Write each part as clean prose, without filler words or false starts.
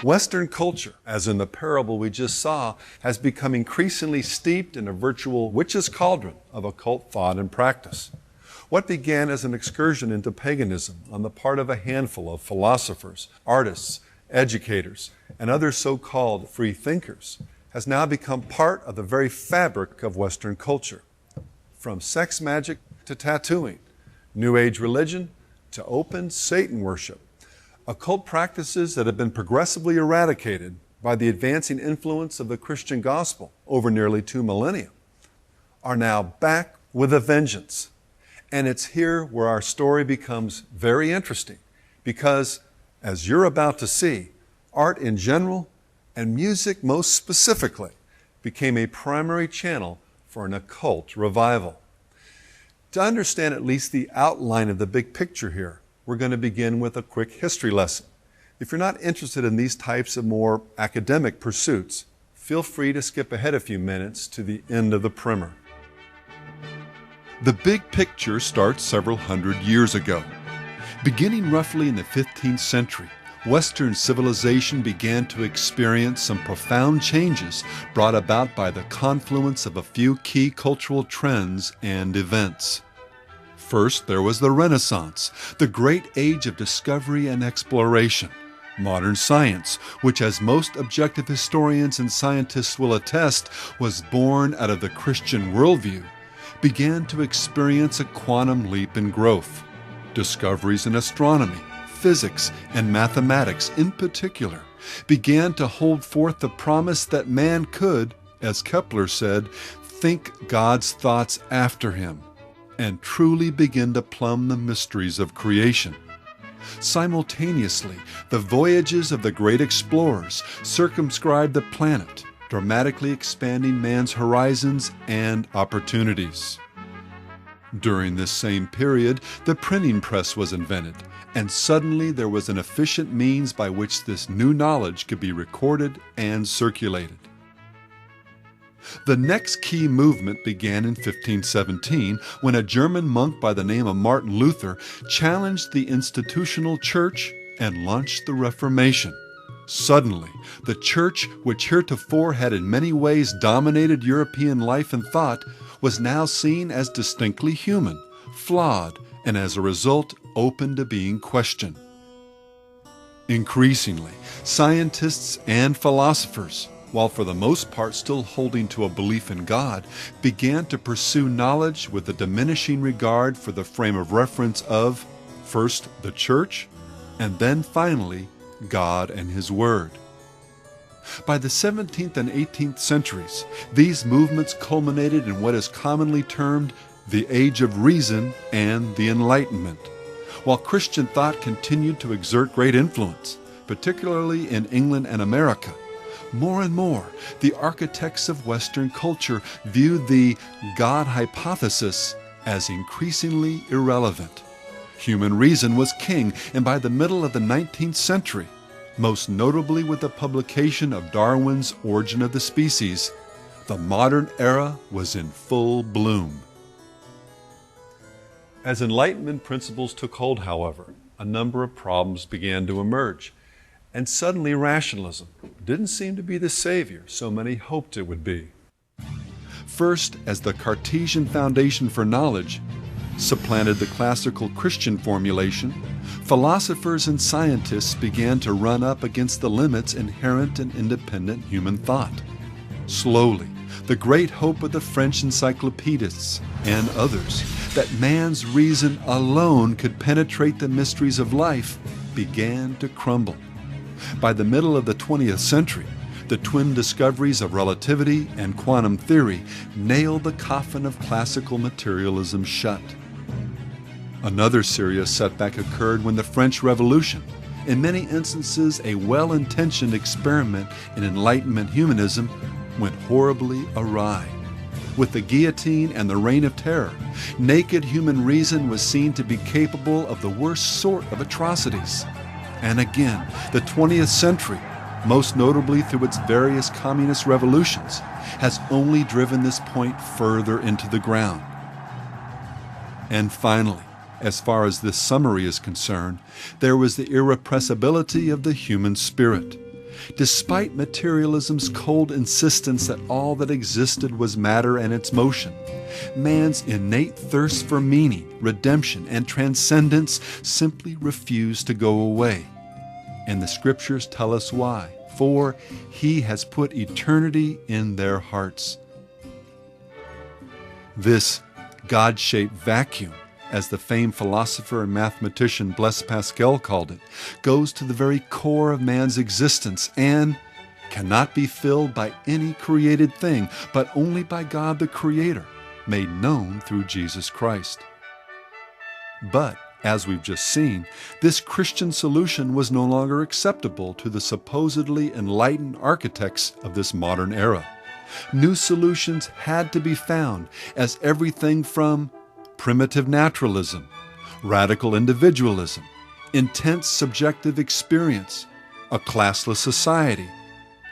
Western culture, as in the parable we just saw, has become increasingly steeped in a virtual witch's cauldron of occult thought and practice. What began as an excursion into paganism on the part of a handful of philosophers, artists, educators, and other so-called free thinkers has now become part of the very fabric of Western culture. From sex magic to tattooing, New Age religion to open Satan worship, occult practices that have been progressively eradicated by the advancing influence of the Christian gospel over nearly 2 millennia are now back with a vengeance. And it's here where our story becomes very interesting because, as you're about to see, art in general and music most specifically became a primary channel for an occult revival. To understand at least the outline of the big picture here, we're going to begin with a quick history lesson. If you're not interested in these types of more academic pursuits, feel free to skip ahead a few minutes to the end of the primer. The big picture starts several hundred years ago. Beginning roughly in the 15th century, Western civilization began to experience some profound changes brought about by the confluence of a few key cultural trends and events. First, there was the Renaissance, the great age of discovery and exploration. Modern science, which as most objective historians and scientists will attest, was born out of the Christian worldview, began to experience a quantum leap in growth. Discoveries in astronomy, physics, and mathematics in particular began to hold forth the promise that man could, as Kepler said, think God's thoughts after him and truly begin to plumb the mysteries of creation. Simultaneously, the voyages of the great explorers circumscribed the planet, dramatically expanding man's horizons and opportunities. During this same period, the printing press was invented, and suddenly there was an efficient means by which this new knowledge could be recorded and circulated. The next key movement began in 1517 when a German monk by the name of Martin Luther challenged the institutional church and launched the Reformation. Suddenly, the church, which heretofore had in many ways dominated European life and thought, was now seen as distinctly human, flawed, and as a result open to being questioned. Increasingly, scientists and philosophers, while for the most part still holding to a belief in God, began to pursue knowledge with a diminishing regard for the frame of reference of, first, the church, and then finally, God and His Word. By the 17th and 18th centuries, these movements culminated in what is commonly termed the Age of Reason and the Enlightenment. While Christian thought continued to exert great influence, particularly in England and America, more and more the architects of Western culture viewed the God hypothesis as increasingly irrelevant. Human reason was king, and by the middle of the 19th century, most notably with the publication of Darwin's Origin of the Species, the modern era was in full bloom. As Enlightenment principles took hold, however, a number of problems began to emerge, and suddenly rationalism didn't seem to be the savior so many hoped it would be. First, as the Cartesian foundation for knowledge supplanted the classical Christian formulation, philosophers and scientists began to run up against the limits inherent in independent human thought. Slowly, the great hope of the French encyclopedists and others that man's reason alone could penetrate the mysteries of life began to crumble. By the middle of the 20th century, the twin discoveries of relativity and quantum theory nailed the coffin of classical materialism shut. Another serious setback occurred when the French Revolution, in many instances a well-intentioned experiment in Enlightenment humanism, went horribly awry. With the guillotine and the Reign of Terror, naked human reason was seen to be capable of the worst sort of atrocities. And again, the 20th century, most notably through its various communist revolutions, has only driven this point further into the ground. And finally, as far as this summary is concerned, there was the irrepressibility of the human spirit. Despite materialism's cold insistence that all that existed was matter and its motion, man's innate thirst for meaning, redemption, and transcendence simply refused to go away. And the Scriptures tell us why. For He has put eternity in their hearts. This God-shaped vacuum, as the famed philosopher and mathematician Blaise Pascal called it, goes to the very core of man's existence and cannot be filled by any created thing, but only by God the Creator, made known through Jesus Christ. But, as we've just seen, this Christian solution was no longer acceptable to the supposedly enlightened architects of this modern era. New solutions had to be found, as everything from primitive naturalism, radical individualism, intense subjective experience, a classless society,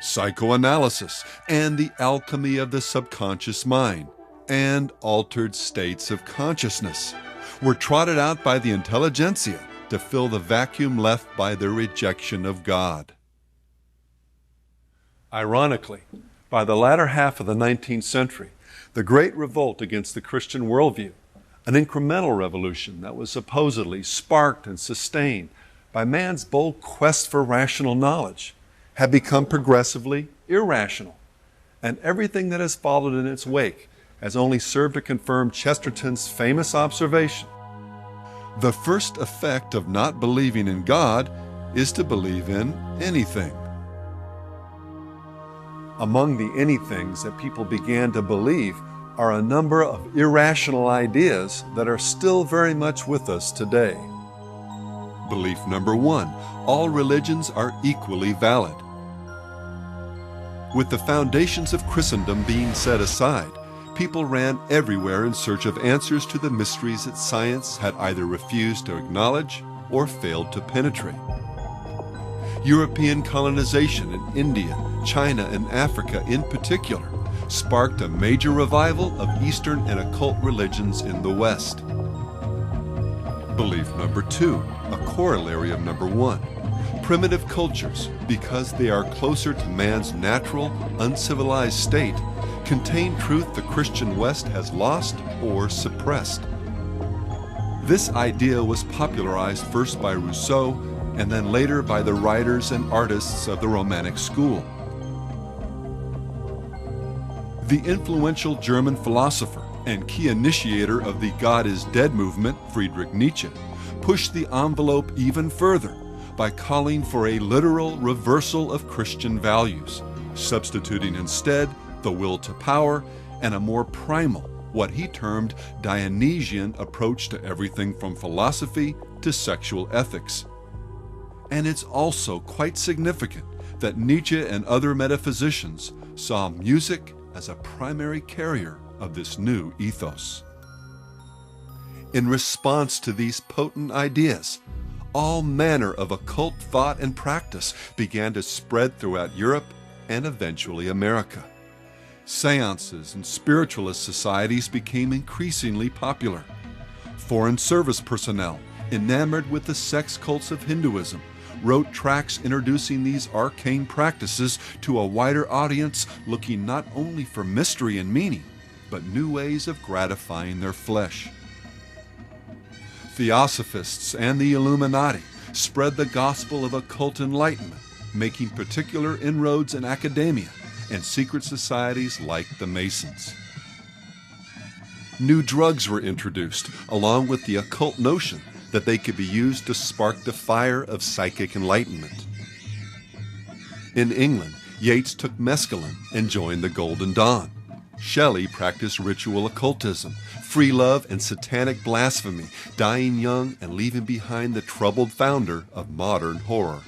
psychoanalysis, and the alchemy of the subconscious mind, and altered states of consciousness were trotted out by the intelligentsia to fill the vacuum left by their rejection of God. Ironically, by the latter half of the 19th century, the Great Revolt against the Christian worldview, an incremental revolution that was supposedly sparked and sustained by man's bold quest for rational knowledge, had become progressively irrational, and everything that has followed in its wake has only served to confirm Chesterton's famous observation: the first effect of not believing in God is to believe in anything. Among the anythings that people began to believe are a number of irrational ideas that are still very much with us today. Belief number one: all religions are equally valid. With the foundations of Christendom being set aside, people ran everywhere in search of answers to the mysteries that science had either refused to acknowledge or failed to penetrate. European colonization in India, China, and Africa in particular sparked a major revival of Eastern and occult religions in the West. Belief number two, a corollary of number one: primitive cultures, because they are closer to man's natural, uncivilized state, contain truth the Christian West has lost or suppressed. This idea was popularized first by Rousseau and then later by the writers and artists of the Romantic school. The influential German philosopher and key initiator of the God is Dead movement, Friedrich Nietzsche, pushed the envelope even further by calling for a literal reversal of Christian values, substituting instead the will to power and a more primal, what he termed Dionysian approach to everything from philosophy to sexual ethics. And it's also quite significant that Nietzsche and other metaphysicians saw music as a primary carrier of this new ethos. In response to these potent ideas, all manner of occult thought and practice began to spread throughout Europe and eventually America. Seances and spiritualist societies became increasingly popular. Foreign service personnel, enamored with the sex cults of Hinduism, wrote tracts introducing these arcane practices to a wider audience looking not only for mystery and meaning, but new ways of gratifying their flesh. Theosophists and the Illuminati spread the gospel of occult enlightenment, making particular inroads in academia and secret societies like the Masons. New drugs were introduced, along with the occult notion that they could be used to spark the fire of psychic enlightenment. In England, Yeats took mescaline and joined the Golden Dawn. Shelley practiced ritual occultism, free love, and satanic blasphemy, dying young and leaving behind the troubled founder of modern horror.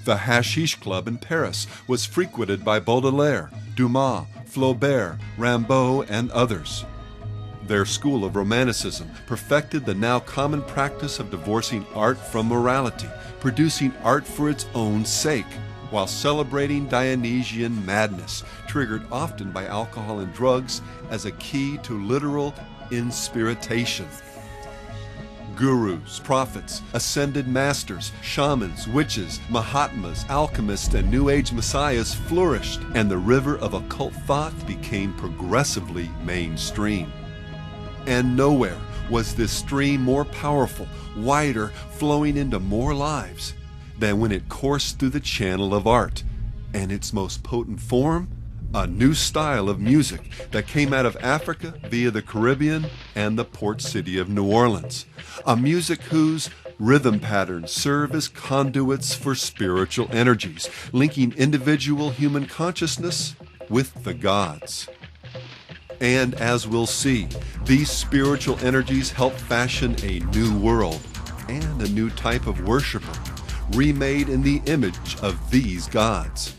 The Hashish Club in Paris was frequented by Baudelaire, Dumas, Flaubert, Rimbaud, and others. Their school of Romanticism perfected the now common practice of divorcing art from morality, producing art for its own sake, while celebrating Dionysian madness, triggered often by alcohol and drugs, as a key to literal inspiritation. Gurus, prophets, ascended masters, shamans, witches, Mahatmas, alchemists, and New Age messiahs flourished, and the river of occult thought became progressively mainstream. And nowhere was this stream more powerful, wider, flowing into more lives than when it coursed through the channel of art, and its most potent form, a new style of music that came out of Africa via the Caribbean and the port city of New Orleans. A music whose rhythm patterns serve as conduits for spiritual energies, linking individual human consciousness with the gods. And as we'll see, these spiritual energies help fashion a new world and a new type of worshiper, remade in the image of these gods.